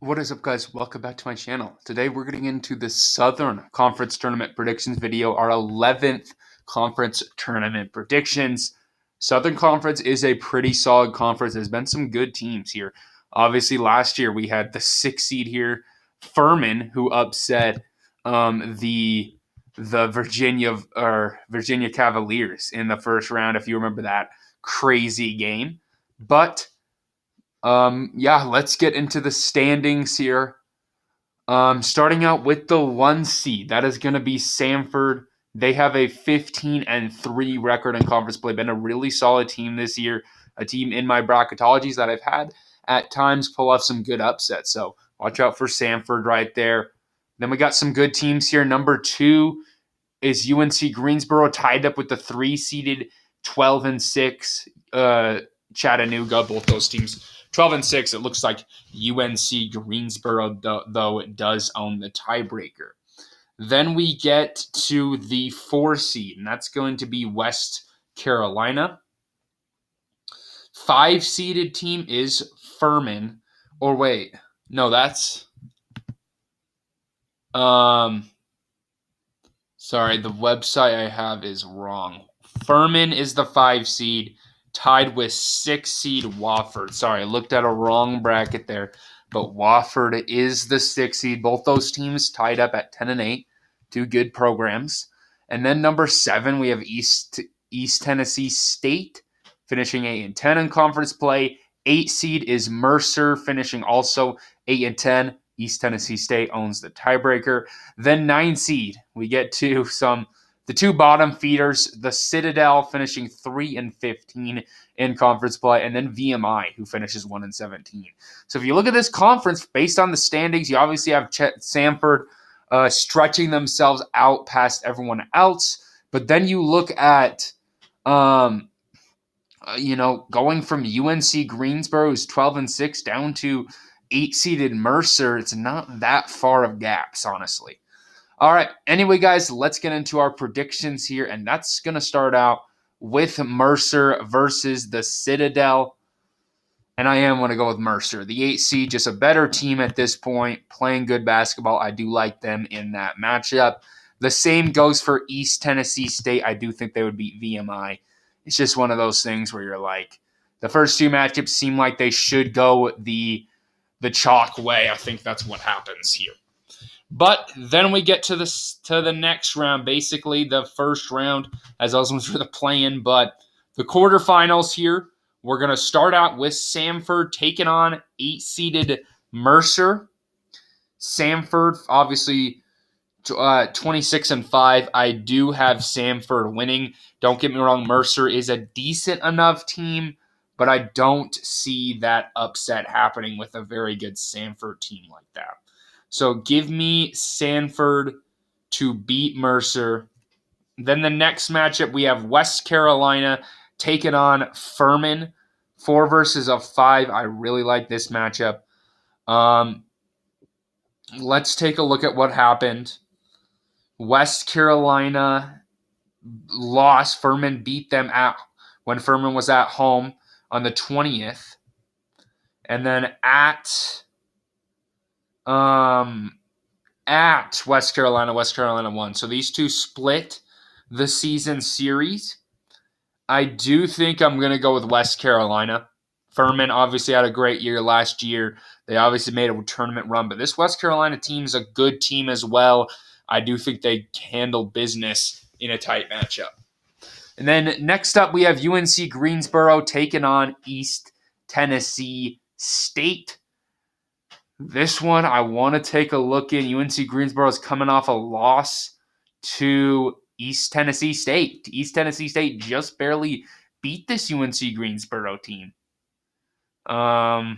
What is up, guys? Welcome back to my channel. Today we're getting into the Southern Conference Tournament predictions video, our 11th conference tournament predictions. Southern Conference is a pretty solid conference. There's been some good teams here. Obviously, last year we had the 6th seed here, Furman, who upset the Virginia Cavaliers in the first round, if you remember that crazy game. But let's get into the standings here. Starting out with the 1 seed, that is going to be Samford. They have a 15-3 record in conference play. Been a really solid team this year. A team in my bracketologies that I've had at times pull off some good upsets. So watch out for Samford right there. Then we got some good teams here. Number 2 is UNC Greensboro, tied up with the 3-seeded 12-6 Chattanooga. Both those teams 12-6. It looks like UNC Greensboro, though it does own the tiebreaker. Then we get to the 4 seed, and that's going to be West Carolina. 5-seeded team is Furman. Or wait, no, that's sorry, the website I have is wrong. Furman is the 5 seed, tied with 6 seed Wofford. Sorry, I looked at a wrong bracket there, but Wofford is the 6 seed. Both those teams tied up at 10-8, two good programs. And then number 7, we have East Tennessee State, finishing 8-10 in conference play. 8 seed is Mercer, finishing also 8-10. East Tennessee State owns the tiebreaker. Then 9 seed, we get to the 2 bottom feeders, the Citadel finishing 3-15 in conference play, and then VMI, who finishes 1-17. So if you look at this conference, based on the standings, you obviously have Samford stretching themselves out past everyone else. But then you look at going from UNC Greensboro, who's 12-6, down to 8-seeded Mercer. It's not that far of gaps, honestly. All right. Anyway, guys, let's get into our predictions here, and that's going to start out with Mercer versus the Citadel. And I am going to go with Mercer. The 8 seed, just a better team at this point, playing good basketball. I do like them in that matchup. The same goes for East Tennessee State. I do think they would beat VMI. It's just one of those things where you're like, the first 2 matchups seem like they should go the chalk way. I think that's what happens here. But then we get to the next round, basically the first round, as those ones were the play-in. But the quarterfinals here, we're going to start out with Samford taking on 8-seeded Mercer. Samford, obviously, 26-5. I do have Samford winning. Don't get me wrong, Mercer is a decent enough team, but I don't see that upset happening with a very good Samford team like that. So give me Samford to beat Mercer. Then the next matchup, we have West Carolina taking on Furman. 4 versus 5. I really like this matchup. Let's take a look at what happened. West Carolina lost. Furman beat them when Furman was at home on the 20th. And then at West Carolina won. So these two split the season series. I do think I'm going to go with West Carolina. Furman obviously had a great year last year. They obviously made a tournament run, but this West Carolina team is a good team as well. I do think they handle business in a tight matchup. And then next up, we have UNC Greensboro taking on East Tennessee State. This one I want to take a look in. UNC Greensboro is coming off a loss to East Tennessee State. East Tennessee State just barely beat this UNC Greensboro team. I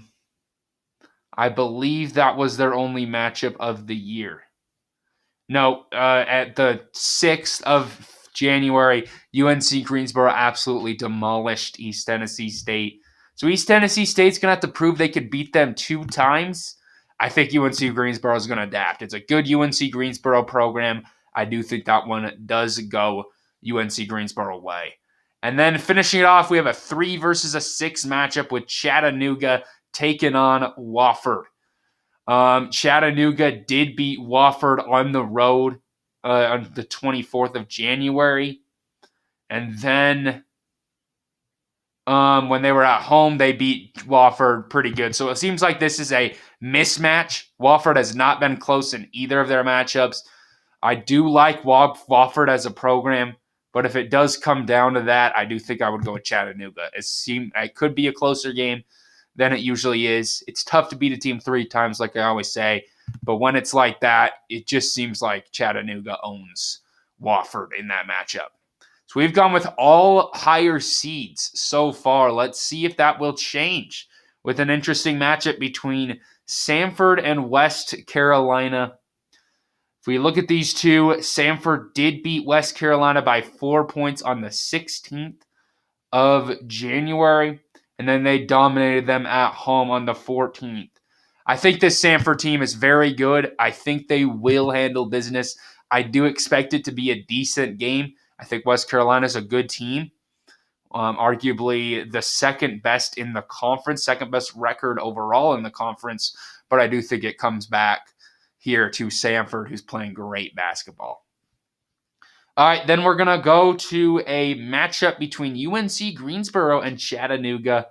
believe that was their only matchup of the year. No, at the 6th of January, UNC Greensboro absolutely demolished East Tennessee State. So East Tennessee State's going to have to prove they could beat them 2 times. I think UNC Greensboro is going to adapt. It's a good UNC Greensboro program. I do think that one does go UNC Greensboro way. And then finishing it off, we have a 3 versus 6 matchup with Chattanooga taking on Wofford. Chattanooga did beat Wofford on the road on the 24th of January. And then when they were at home, they beat Wofford pretty good. So it seems like this is a mismatch. Wofford has not been close in either of their matchups. I do like Wofford as a program, but if it does come down to that, I do think I would go with Chattanooga. It could be a closer game than it usually is. It's tough to beat a team 3 times, like I always say, but when it's like that, it just seems like Chattanooga owns Wofford in that matchup. So we've gone with all higher seeds so far. Let's see if that will change with an interesting matchup between Samford and West Carolina. If we look at these two, Samford did beat West Carolina by 4 points on the 16th of January, and then they dominated them at home on the 14th. I think this Samford team is very good. I think they will handle business. I do expect it to be a decent game. I think West Carolina is a good team, arguably the second best in the conference, second best record overall in the conference, but I do think it comes back here to Samford, who's playing great basketball. All right, then we're going to go to a matchup between UNC Greensboro and Chattanooga.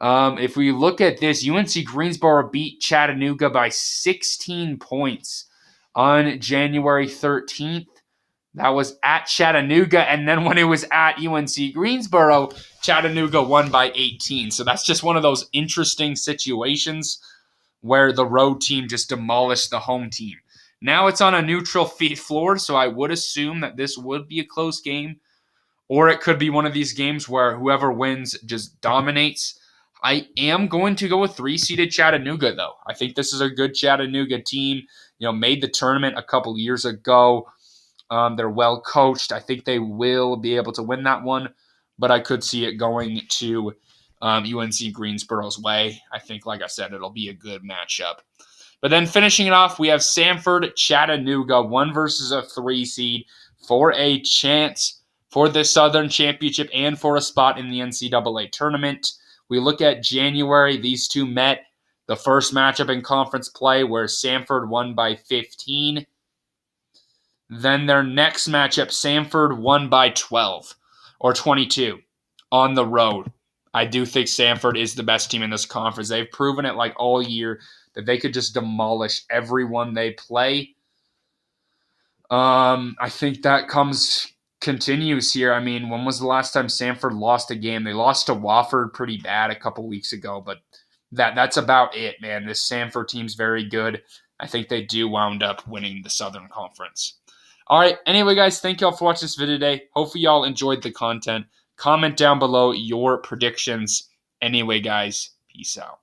If we look at this, UNC Greensboro beat Chattanooga by 16 points on January 13th. That was at Chattanooga, and then when it was at UNC Greensboro, Chattanooga won by 18. So that's just one of those interesting situations where the road team just demolished the home team. Now it's on a neutral floor, so I would assume that this would be a close game, or it could be one of these games where whoever wins just dominates. I am going to go with 3-seeded Chattanooga, though. I think this is a good Chattanooga team. Made the tournament a couple years ago. They're well coached. I think they will be able to win that one, but I could see it going to UNC Greensboro's way. I think, like I said, it'll be a good matchup. But then finishing it off, we have Samford, Chattanooga, 1 versus a 3 seed for a chance for the Southern Championship and for a spot in the NCAA tournament. We look at January. These two met the first matchup in conference play where Samford won by 15. Then their next matchup, Samford won by 12 or 22 on the road. I do think Samford is the best team in this conference. They've proven it like all year that they could just demolish everyone they play. I think that continues here. I mean, when was the last time Samford lost a game? They lost to Wofford pretty bad a couple weeks ago, but that's about it, man. This Samford team's very good. I think they do wound up winning the Southern Conference. All right. Anyway, guys, thank y'all for watching this video today. Hopefully y'all enjoyed the content. Comment down below your predictions. Anyway, guys, peace out.